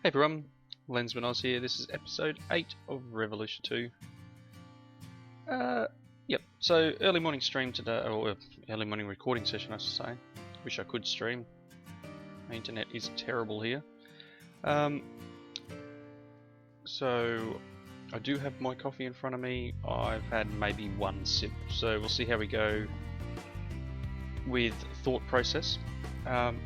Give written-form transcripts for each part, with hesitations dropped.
Hey everyone, Lensman Oz here. This is episode 8 of Revolution 2. Yep, so early morning stream today, or early morning recording session I should say. Wish I could stream. My internet is terrible here. So I do have my coffee in front of me. I've had maybe one sip, so we'll see how we go with thought process. But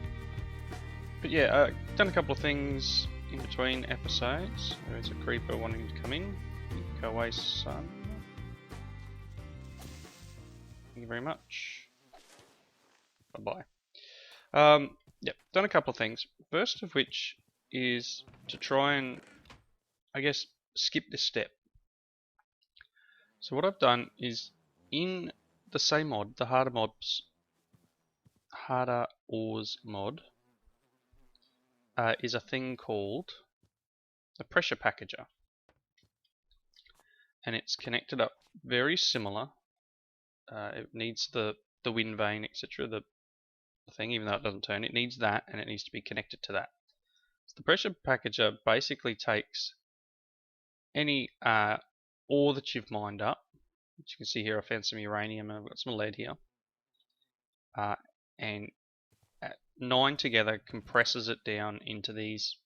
yeah, done a couple of things in between episodes. There's a creeper wanting to come in. Go away, son. Thank you very much. Bye bye. Yep, done a couple of things. First of which is to try and, I guess, skip this step. So what I've done is in the same mod, the harder ores mod, is a thing called a pressure packager, and it's connected up very similar. It needs the wind vane, etc. The thing, even though it doesn't turn, it needs that, and it needs to be connected to that. So the pressure packager basically takes any ore that you've mined up, which you can see here. I found some uranium and I've got some lead here, and at 9 together compresses it down into these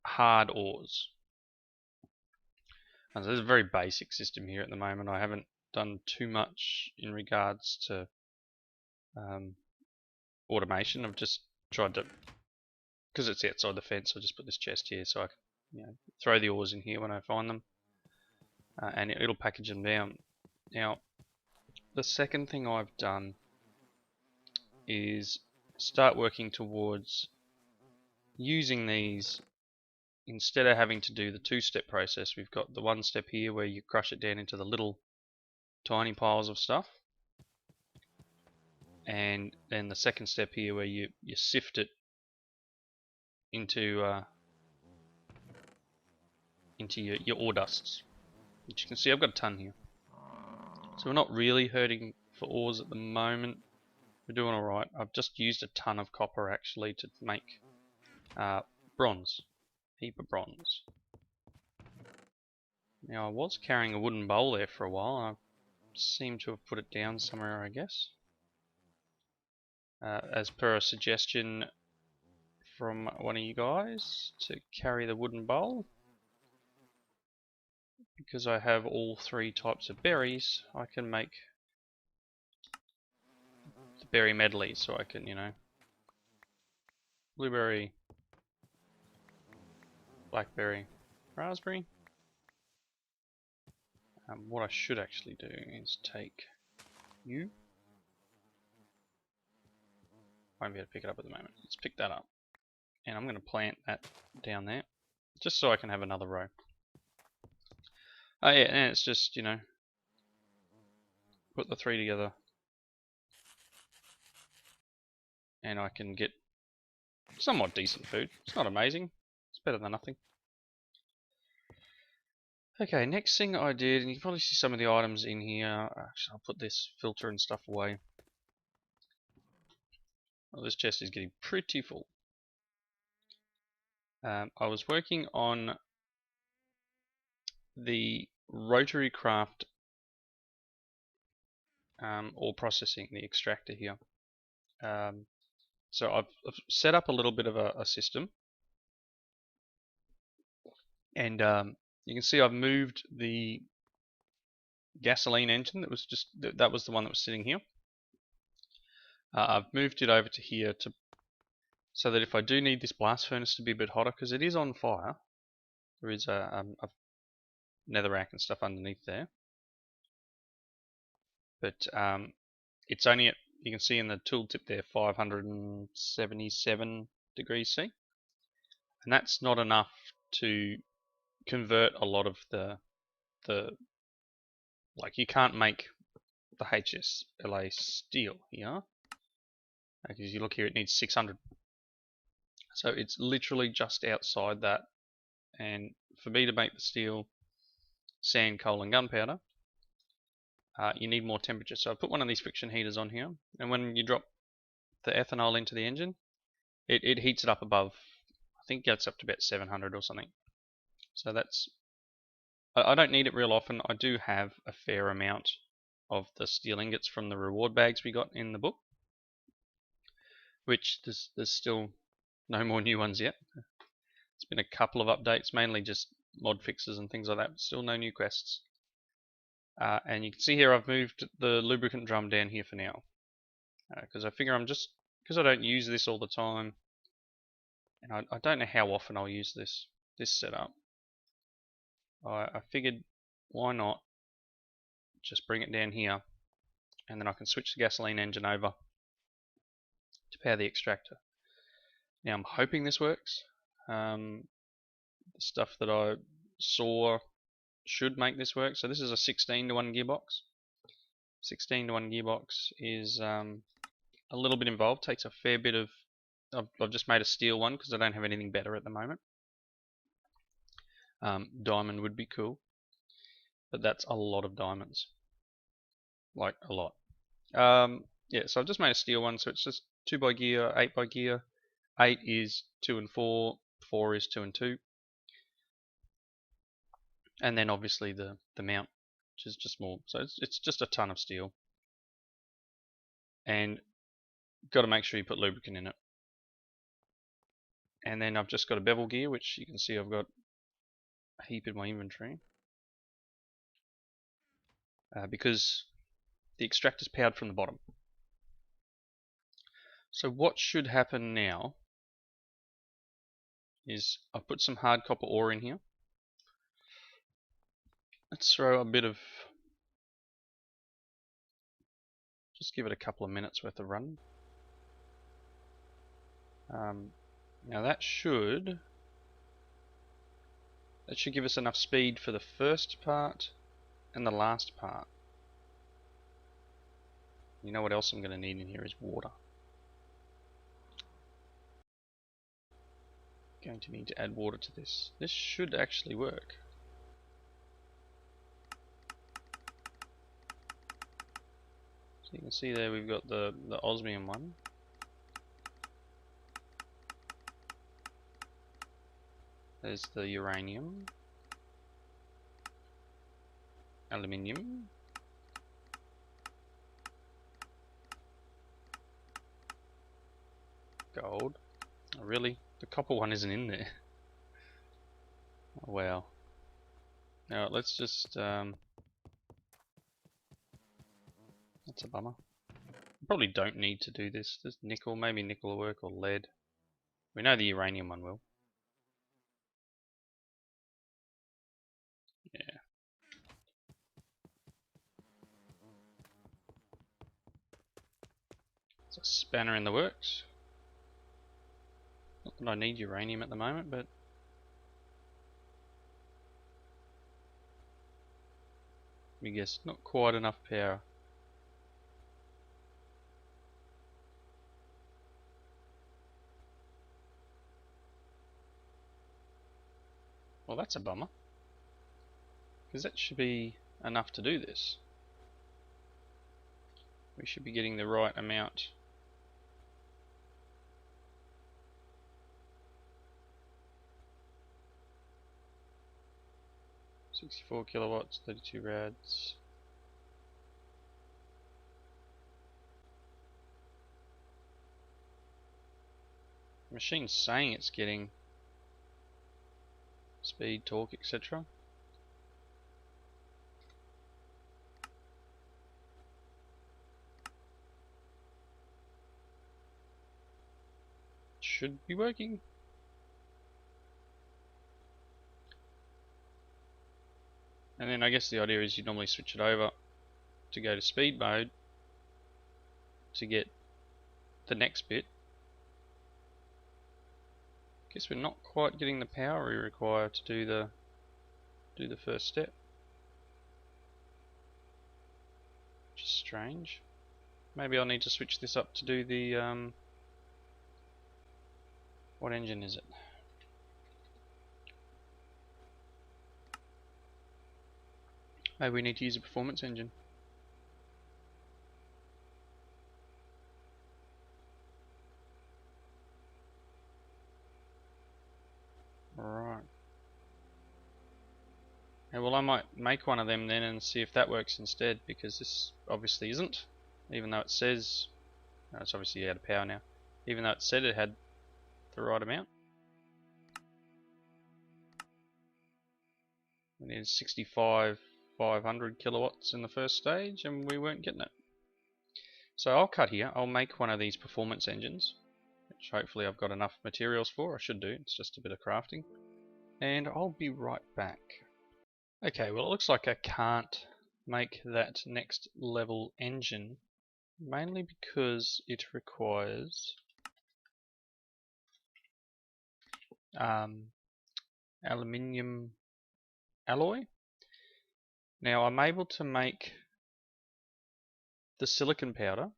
hard ores. And so there's a very basic system here at the moment. I haven't done too much in regards to automation. I've just tried to, because it's outside the fence, I'll just put this chest here so I can throw the ores in here when I find them, and it'll package them down. Now, the second thing I've done is start working towards using these. Instead of having to do the two-step process, we've got the one step here where you crush it down into the little tiny piles of stuff, and then the second step here where you sift it into your ore dusts, which you can see I've got a ton here. So we're not really hurting for ores at the moment. We're doing alright. I've just used a ton of copper actually to make bronze. Heap of bronze. Now I was carrying a wooden bowl there for a while. I seem to have put it down somewhere, I guess. As per a suggestion from one of you guys to carry the wooden bowl. Because I have all 3 types of berries, I can make the berry medley, so I can, blueberry, blackberry, raspberry. What I should actually do is take you. I won't be able to pick it up at the moment. Let's pick that up. And I'm going to plant that down there, just so I can have another row. Oh yeah, and it's just, put the 3 together. And I can get somewhat decent food. It's not amazing. It's better than nothing. Okay, next thing I did, and you can probably see some of the items in here. Actually, I'll put this filter and stuff away. Well, this chest is getting pretty full. I was working on the RotaryCraft ore processing, the extractor here. So I've set up a little bit of a system, and you can see I've moved the gasoline engine that was the one that was sitting here. I've moved it over to here so that if I do need this blast furnace to be a bit hotter, because it is on fire, there is a netherrack and stuff underneath there. But it's only at, you can see in the tooltip there, 577 degrees C, and that's not enough to convert a lot of the like, you can't make the HSLA steel here, because you look here, it needs 600. So it's literally just outside that, and for me to make the steel, sand, coal and gunpowder, you need more temperature. So I put one of these friction heaters on here, and when you drop the ethanol into the engine, it heats it up above, I think gets up to about 700 or something. So that's, I don't need it real often. I do have a fair amount of the steel ingots from the reward bags we got in the book, which there's still no more new ones yet. It's been a couple of updates, mainly just mod fixes and things like that, but still no new quests. And you can see here I've moved the lubricant drum down here for now, because I figure because I don't use this all the time, and I don't know how often I'll use this setup. I figured, why not just bring it down here, and then I can switch the gasoline engine over to power the extractor. Now I'm hoping this works. The stuff that I saw should make this work. So this is a 16:1 gearbox. 16:1 gearbox is a little bit involved, takes a fair bit of, I've just made a steel one because I don't have anything better at the moment. Diamond would be cool, but that's a lot of diamonds, like a lot. Yeah, so I've just made a steel one, so it's just 2 by gear, 8 by gear. 8 is 2 and 4, 4 is 2 and 2. And then obviously the mount, which is just more, so it's just a ton of steel. And got to make sure you put lubricant in it. And then I've just got a bevel gear, which you can see I've got a heap in my inventory. Because the extractor's powered from the bottom. So what should happen now is I've put some hard copper ore in here. Let's throw a bit of, just give it a couple of minutes worth of run. Now that should give us enough speed for the first part and the last part. You know what else I'm going to need in here is water. Going to need to add water to this. This should actually work. So you can see there we've got the osmium one. There's the uranium, aluminium, gold. Oh, really? The copper one isn't in there. Oh, wow. Now let's just, that's a bummer. Probably don't need to do this. There's nickel, maybe nickel will work, or lead. We know the uranium one will. Yeah. It's a spanner in the works. Not that I need uranium at the moment, but I guess not quite enough power. Well, that's a bummer, because that should be enough to do this. We should be getting the right amount. $64 kilowatts, 32 rads. The machine's saying it's getting speed, torque, etc. Should be working. And then I guess the idea is you normally switch it over to go to speed mode to get the next bit. Guess we're not quite getting the power we require to do the first step. Which is strange. Maybe I'll need to switch this up to do the what engine is it? Maybe we need to use a performance engine. Right. Yeah, well, I might make one of them then and see if that works instead, because this obviously isn't, even though it says, no, it's obviously out of power now, even though it said it had the right amount. We needed 500 kilowatts in the first stage and we weren't getting it. So I'll cut here, I'll make one of these performance engines, which hopefully I've got enough materials for. I should do, it's just a bit of crafting. And I'll be right back. Okay, well it looks like I can't make that next level engine, mainly because it requires aluminium alloy. Now I'm able to make the silicon powder,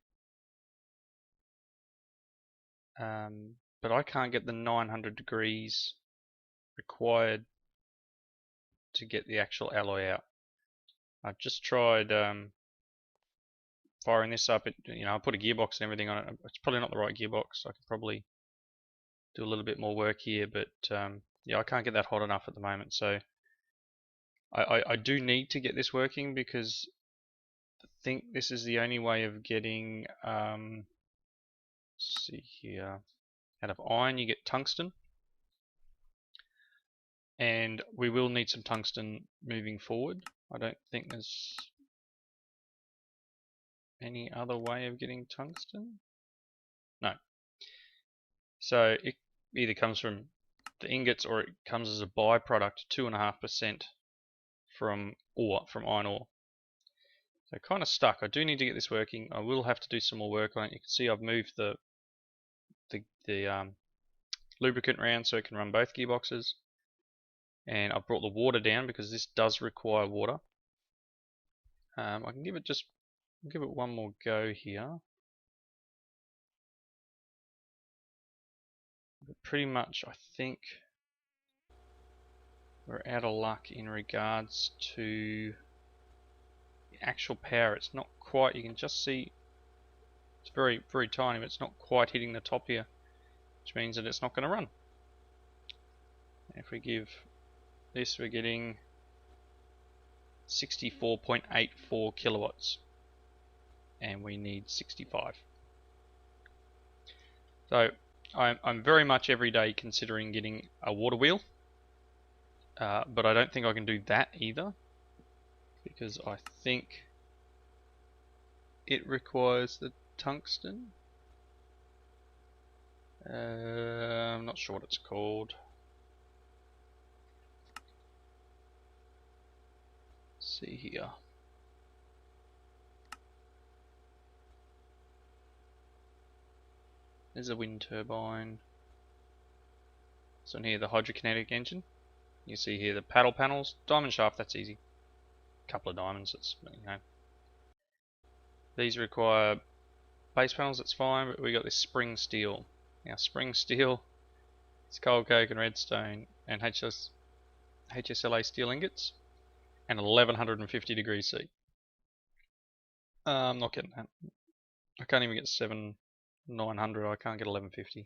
but I can't get the 900 degrees required to get the actual alloy out. I've just tried firing this up. I put a gearbox and everything on it. It's probably not the right gearbox. I could probably do a little bit more work here, but yeah, I can't get that hot enough at the moment. So I do need to get this working, because I think this is the only way of getting, let's see here, out of iron you get tungsten, and we will need some tungsten moving forward. I don't think there's any other way of getting tungsten. No. So it either comes from the ingots or it comes as a byproduct, 2.5% from iron ore. So kind of stuck. I do need to get this working. I will have to do some more work on it. You can see I've moved the lubricant around so it can run both gearboxes, and I've brought the water down because this does require water. I can give it one more go here. But pretty much I think we're out of luck in regards to the actual power. It's not quite, you can just see it's very, very tiny, but it's not quite hitting the top here, which means that it's not going to run. If we give this, we're getting 64.84 kilowatts, and we need 65. So I'm very much every day considering getting a water wheel, but I don't think I can do that either, because I think it requires the tungsten. I'm not sure what it's called. Let's see here. There's a wind turbine. So in here, the hydrokinetic engine. You see here the paddle panels, diamond shaft. That's easy. Couple of diamonds. That's, These require base panels. That's fine, but we got this spring steel. Now spring steel, it's coal coke and redstone and HSLA steel ingots, and 1150 degrees C. I'm not getting that. I can't even get 900. I can't get 1150.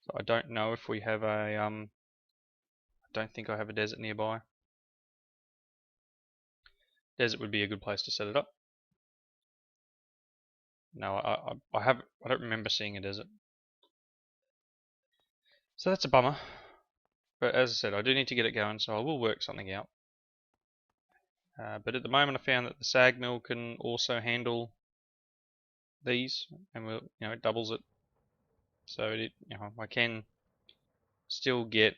So I don't know if we have a I don't think I have a desert nearby. Desert would be a good place to set it up. No, I don't remember seeing a desert. So that's a bummer. But as I said, I do need to get it going, so I will work something out. But at the moment I found that the SAG mill can also handle these, and it doubles it. So I can still get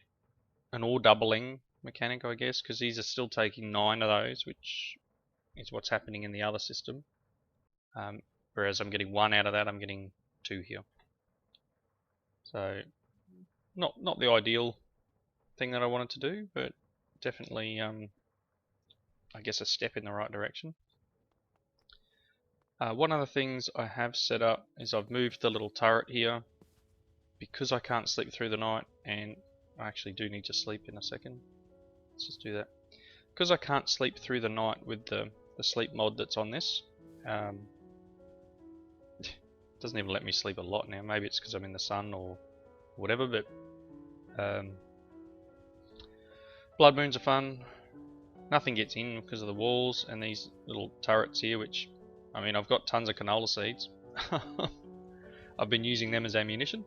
an ore doubling mechanic, I guess, because these are still taking 9 of those, which is what's happening in the other system. Whereas I'm getting 1 out of that, I'm getting 2 here. So not the ideal thing that I wanted to do, but definitely I guess a step in the right direction. One of the things I have set up is I've moved the little turret here because I can't sleep through the night, and I actually do need to sleep in a second. Let's just do that. Because I can't sleep through the night with the sleep mod that's on this. It doesn't even let me sleep a lot now. Maybe it's because I'm in the sun or whatever, but Blood moons are fun. Nothing gets in because of the walls and these little turrets here, which, I mean, I've got tons of canola seeds. I've been using them as ammunition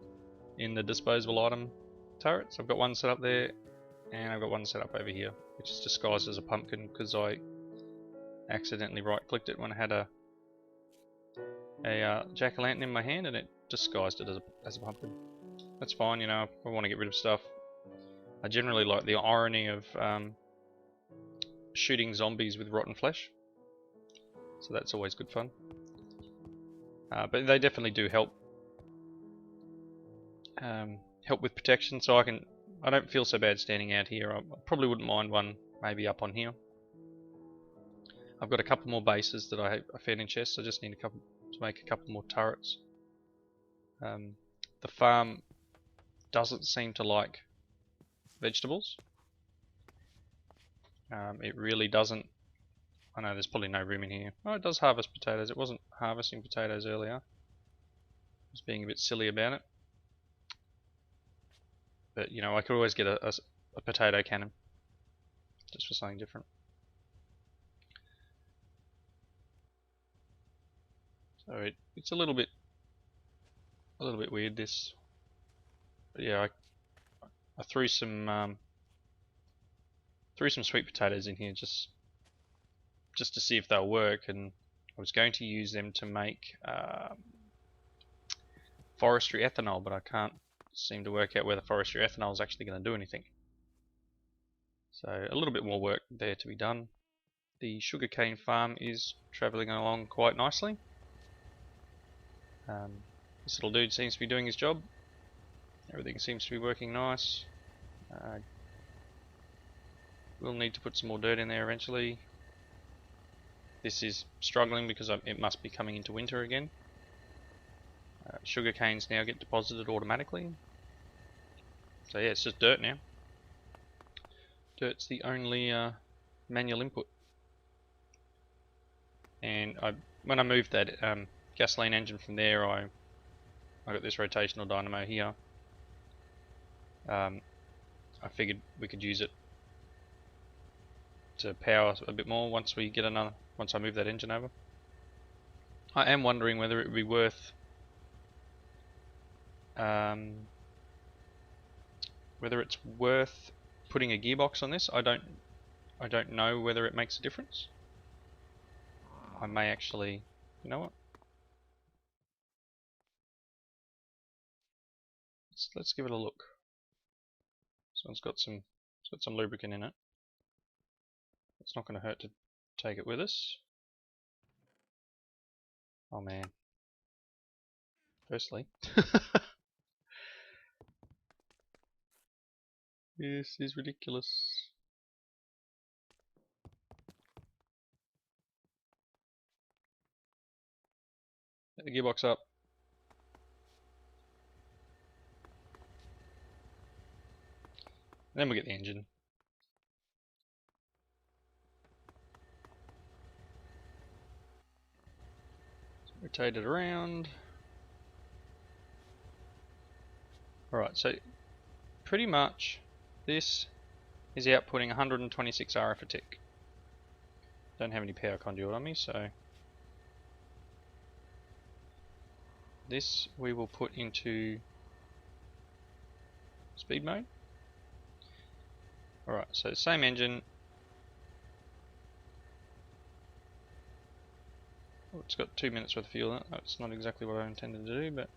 in the disposable item turrets. I've got one set up there, and I've got one set up over here, which is disguised as a pumpkin because I accidentally right-clicked it when I had a jack-o'-lantern in my hand, and it disguised it as a pumpkin. That's fine, you know. If I want to get rid of stuff. I generally like the irony of shooting zombies with rotten flesh, so that's always good fun. But they definitely do help with protection, so I don't feel so bad standing out here. I probably wouldn't mind one maybe up on here. I've got a couple more bases that I found in chests. I just need a couple to make a couple more turrets. The farm doesn't seem to like vegetables. It really doesn't. I know there's probably no room in here. Oh, it does harvest potatoes. It wasn't harvesting potatoes earlier. I was being a bit silly about it. But, you know, I could always get a potato cannon just for something different. So it's a little bit weird, this. But yeah, I threw some sweet potatoes in here just to see if they'll work, and I was going to use them to make forestry ethanol, but I can't seem to work out whether forestry ethanol is actually going to do anything. So a little bit more work there to be done. The sugarcane farm is travelling along quite nicely. This little dude seems to be doing his job. Everything seems to be working nice. We'll need to put some more dirt in there eventually. This is struggling because it must be coming into winter again. Sugar canes now get deposited automatically. So yeah, it's just dirt now. Dirt's the only manual input. And when I moved that gasoline engine from there, I got this rotational dynamo here. I figured we could use it to power a bit more once I move that engine over. I am wondering whether it would be worth putting a gearbox on this. I don't know whether it makes a difference. I may actually, you know what? Let's give it a look. This one's got some lubricant in it. It's not going to hurt to take it with us. Oh man. Firstly, this is ridiculous. Get the gearbox up. Then we'll get the engine. Rotate it around. Alright, so pretty much this is outputting 126 RF a tick. Don't have any power conduit on me, so this we will put into speed mode. Alright, so same engine. Oh, it's got 2 minutes worth of fuel in it. That's not exactly what I intended to do, but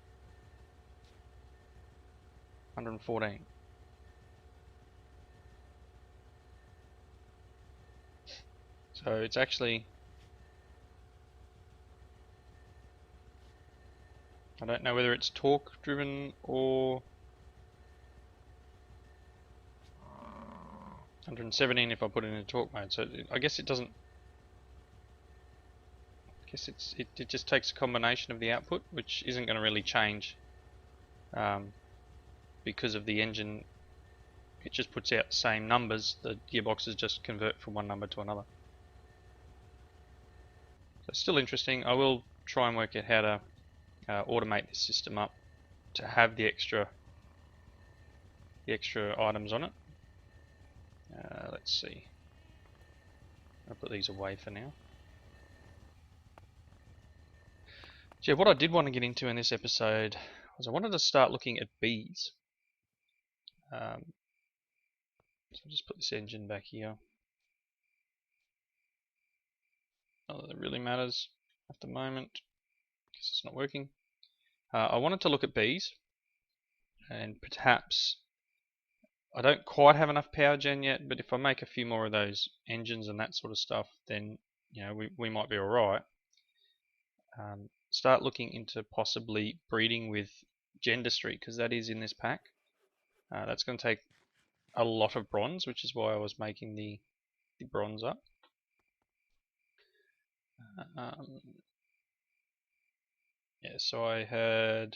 114. So it's actually, I don't know whether it's torque driven or 117 if I put it in torque mode. So I guess it doesn't. I guess it just takes a combination of the output, which isn't going to really change because of the engine. It just puts out the same numbers. The gearboxes just convert from one number to another. So it's still interesting. I will try and work out how to automate this system up to have the extra items on it. Let's see. I'll put these away for now. Yeah, what I did want to get into in this episode was I wanted to start looking at bees. So I'll just put this engine back here. Not that it really matters at the moment because it's not working. I wanted to look at bees, and perhaps I don't quite have enough power gen yet, but if I make a few more of those engines and that sort of stuff, then we might be alright. Start looking into possibly breeding with gendustry, because that is in this pack. That's going to take a lot of bronze, which is why I was making the bronze up. Yeah, so I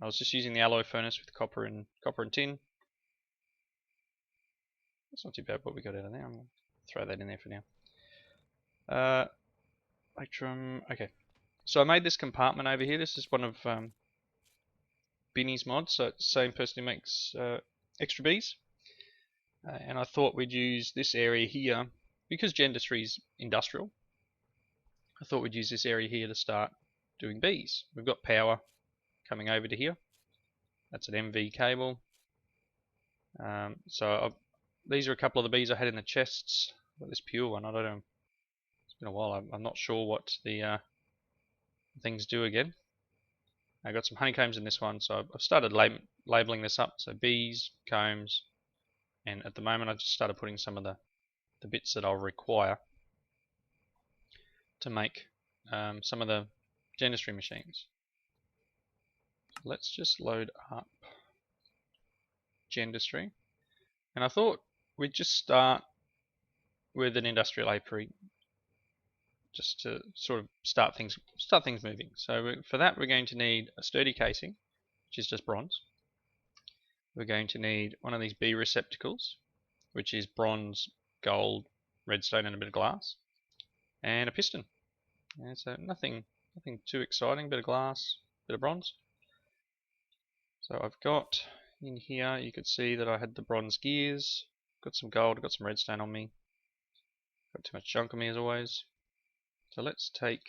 was just using the alloy furnace with copper and tin. That's not too bad what we got out of there. I'm going to throw that in there for now. Electrum. Okay. So I made this compartment over here. This is one of Binny's mods. So it's the same person who makes extra bees. And I thought we'd use this area here because gendustry is industrial. I thought we'd use this area here to start doing bees. We've got power coming over to here. That's an MV cable. These are a couple of the bees I had in the chests. Got this pure one. I don't know. It's been a while. I'm not sure what the things do again. I got some honeycombs in this one, so I've started labeling this up. So bees, combs, and at the moment I've just started putting some of the bits that I'll require to make some of the gendustry machines. Let's just load up gendustry, and I thought we'd just start with an industrial apiary, just to sort of start things moving. So for that we're going to need a sturdy casing, which is just bronze. We're going to need one of these bee receptacles, which is bronze, gold, redstone, and a bit of glass, and a piston. And so nothing too exciting. Bit of glass, bit of bronze. So I've got in here, you could see that I had the bronze gears, got some gold, got some redstone on me, got too much junk on me as always. So let's take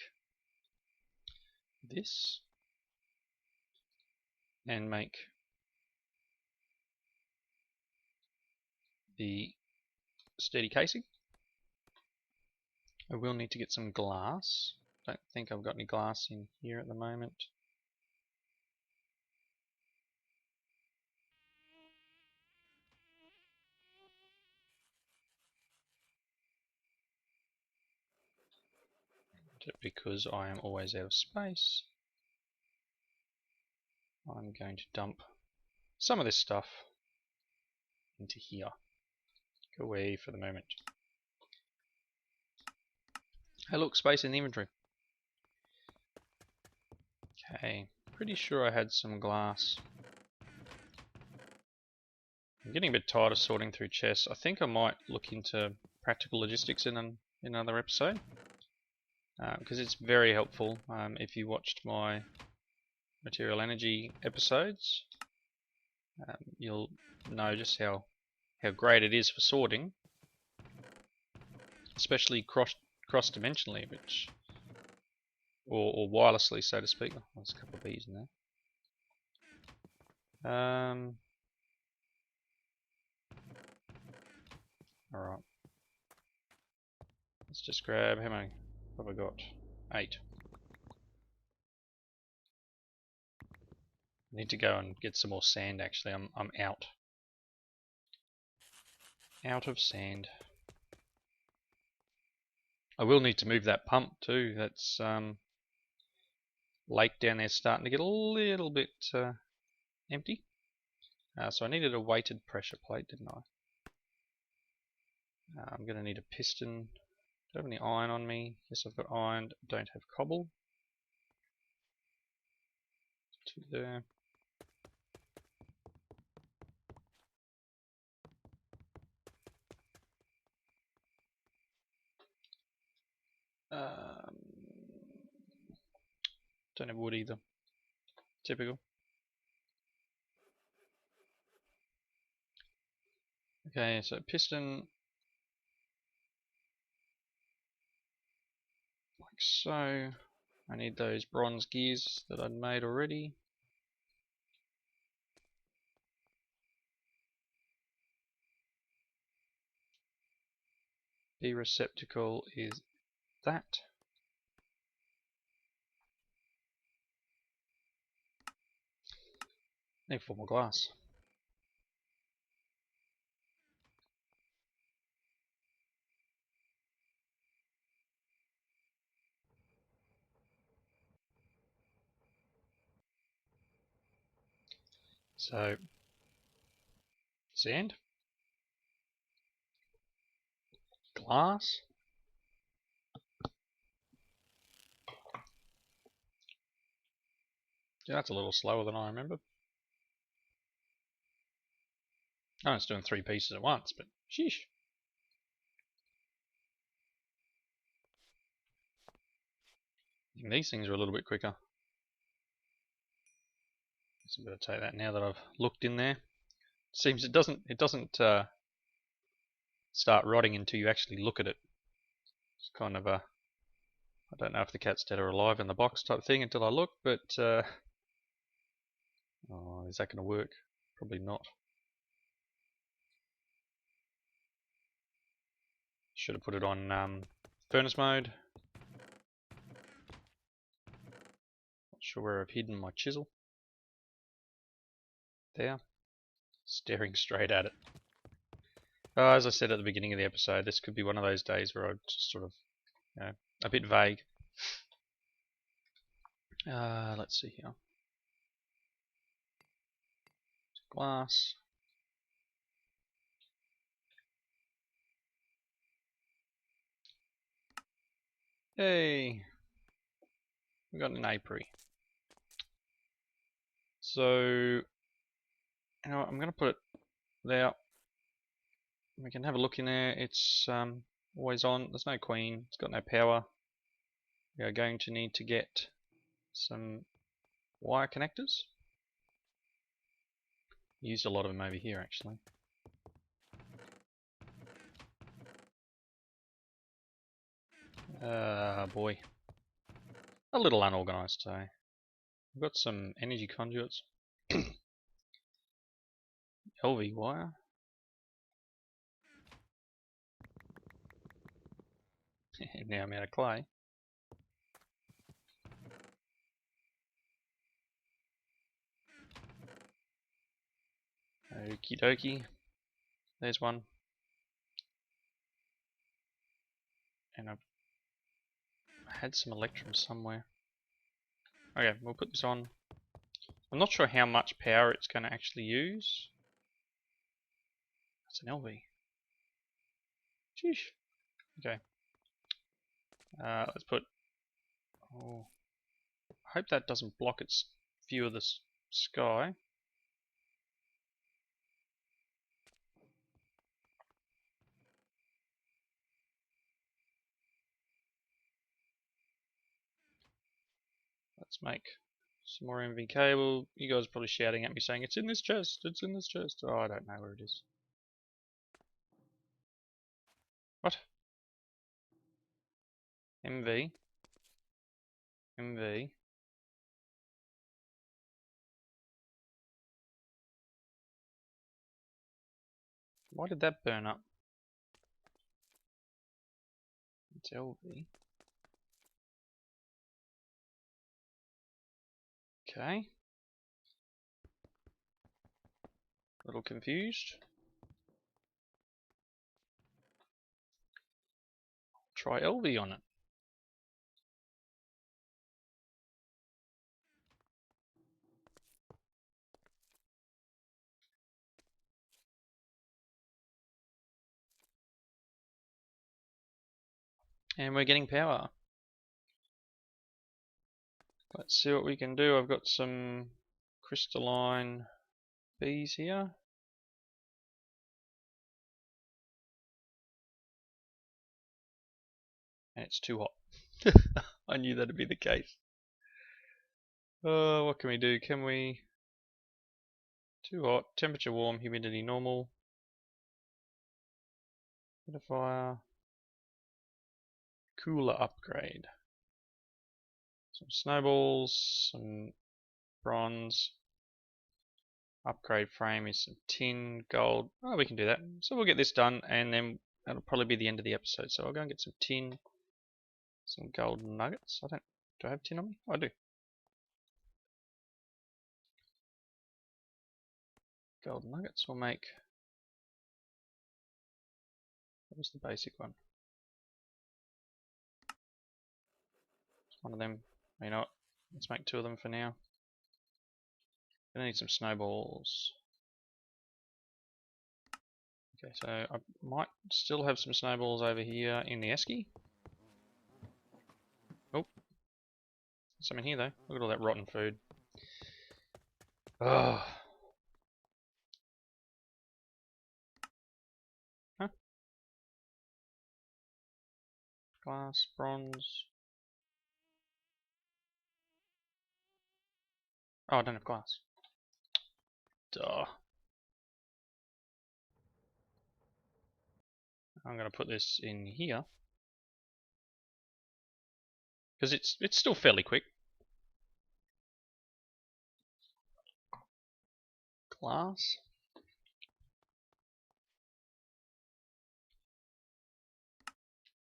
this and make the sturdy casing. I will need to get some glass. Don't think I've got any glass in here at the moment. Because I am always out of space, I'm going to dump some of this stuff into here. Go away for the moment. Hey look, space in the inventory. Okay, pretty sure I had some glass. I'm getting a bit tired of sorting through chests. I think I might look into practical logistics in another episode. Because it's very helpful. If you watched my material energy episodes, you'll know just how great it is for sorting, especially cross-dimensionally, or wirelessly, so to speak. Oh, there's a couple of bees in there. Alright. Let's just grab, how many have I got? 8. I need to go and get some more sand actually. I'm out. Out of sand. I will need to move that pump too. That's lake down there starting to get a little bit empty. So I needed a weighted pressure plate, didn't I? I'm going to need a piston. Do I have any iron on me? Yes, I've got iron. Don't have cobble. 2 there. Don't have wood either. Typical. Okay, so piston so. I need those bronze gears that I'd made already. The receptacle is that. Need 4 more glass. So, sand, glass, yeah, that's a little slower than I remember. Oh, it's doing 3 pieces at once, but sheesh. These things are a little bit quicker. So I'm going to take that now that I've looked in there. Seems it doesn't start rotting until you actually look at it. It's kind of a, I don't know if the cat's dead or alive in the box type thing until I look, but oh, is that going to work? Probably not. Should have put it on furnace mode. Not sure where I've hidden my chisel. There. Staring straight at it. As I said at the beginning of the episode, this could be one of those days where I'm just sort of, you know, a bit vague. Let's see here. Glass. Hey! We got an apiary. So, you know what, I'm going to put it there. We can have a look in there. It's always on. There's no queen. It's got no power. We are going to need to get some wire connectors. Used a lot of them over here actually. Boy. A little unorganized today. We've got some energy conduits. LV wire. Now I'm out of clay. Okie dokie. There's one. And I've had some electrons somewhere. Okay, we'll put this on. I'm not sure how much power it's going to actually use. That's an LV. Sheesh. Okay. Let's put. Oh, I hope that doesn't block its view of the sky. Let's make some more MV cable. You guys are probably shouting at me saying, it's in this chest, it's in this chest. Oh, I don't know where it is. What? MV. MV. Why did that burn up? It's LV. Okay. A little confused. Try LV on it. And we're getting power. Let's see what we can do. I've got some crystalline bees here. And it's too hot. I knew that'd be the case. What can we do? Can we... Too hot. Temperature warm, humidity normal. Bit of fire. Cooler upgrade. Some snowballs, some bronze. Upgrade frame is some tin, gold. Oh, we can do that. So we'll get this done, and then that'll probably be the end of the episode. So I'll go and get some tin, some gold nuggets. Do I have tin on me? Oh, I do. Gold nuggets will make. What was the basic one? It's one of them. You know what? Let's make 2 of them for now. Gonna need some snowballs. Okay, so I might still have some snowballs over here in the esky. Oh, some in here though. Look at all that rotten food. Oh. Huh? Glass, bronze. Oh, I don't have glass. Duh. I'm gonna put this in here because it's still fairly quick. Glass.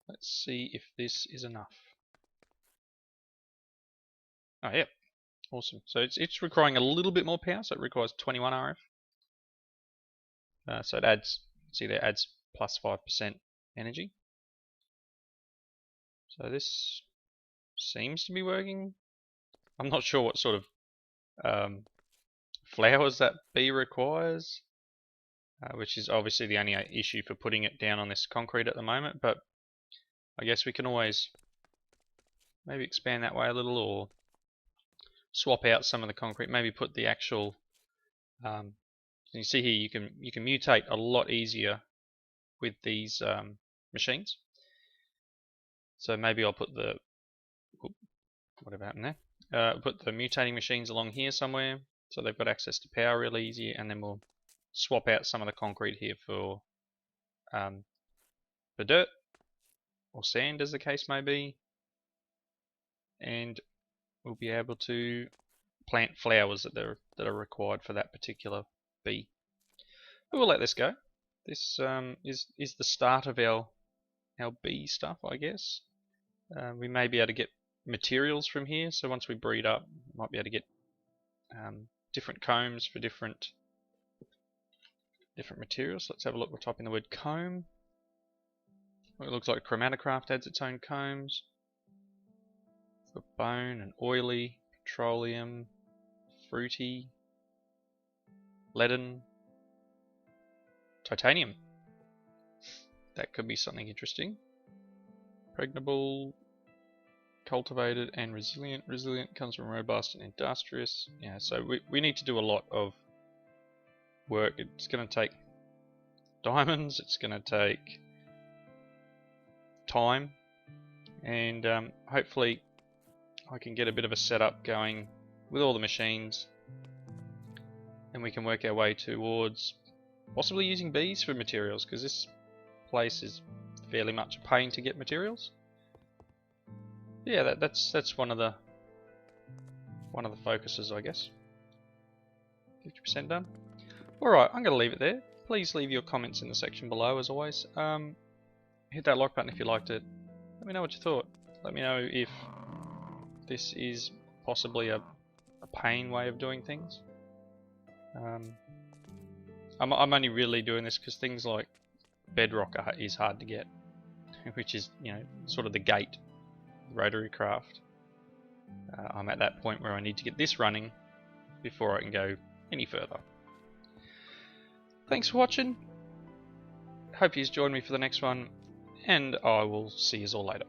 Let's see if this is enough. Oh yeah, awesome. So it's requiring a little bit more power, so it requires 21 RF. So it adds, see there, adds plus 5% energy. So this seems to be working. I'm not sure what sort of flowers that bee requires, which is obviously the only issue for putting it down on this concrete at the moment, but I guess we can always maybe expand that way a little, or swap out some of the concrete, maybe put the actual you see here you can mutate a lot easier with these machines. So maybe I'll put the whatever happened there. Put the mutating machines along here somewhere, so they've got access to power real easy, and then we'll swap out some of the concrete here for dirt or sand, as the case may be, and we'll be able to plant flowers that are required for that particular bee. But we'll let this go. This is the start of our bee stuff, I guess. We may be able to get materials from here, so once we breed up, we might be able to get different combs for different materials. Let's have a look. We'll type in the word comb. It looks like ChromatiCraft adds its own combs. For bone and oily, petroleum, fruity, leaden, titanium. That could be something interesting. Pregnable, cultivated, and resilient. Resilient comes from robust and industrious. Yeah, so we need to do a lot of work. It's going to take diamonds, it's going to take time, and hopefully I can get a bit of a setup going with all the machines, and we can work our way towards possibly using bees for materials, because this place is fairly much a pain to get materials. Yeah, that's one of the focuses, I guess. 50% done. Alright, I'm going to leave it there. Please leave your comments in the section below, as always. Hit that like button if you liked it. Let me know what you thought. Let me know if this is possibly a pain way of doing things. I'm only really doing this because things like bedrock is hard to get, which is, you know, sort of the gate of RotaryCraft. I'm at that point where I need to get this running before I can go any further. Thanks for watching. Hope you've joined me for the next one, and I will see you all later.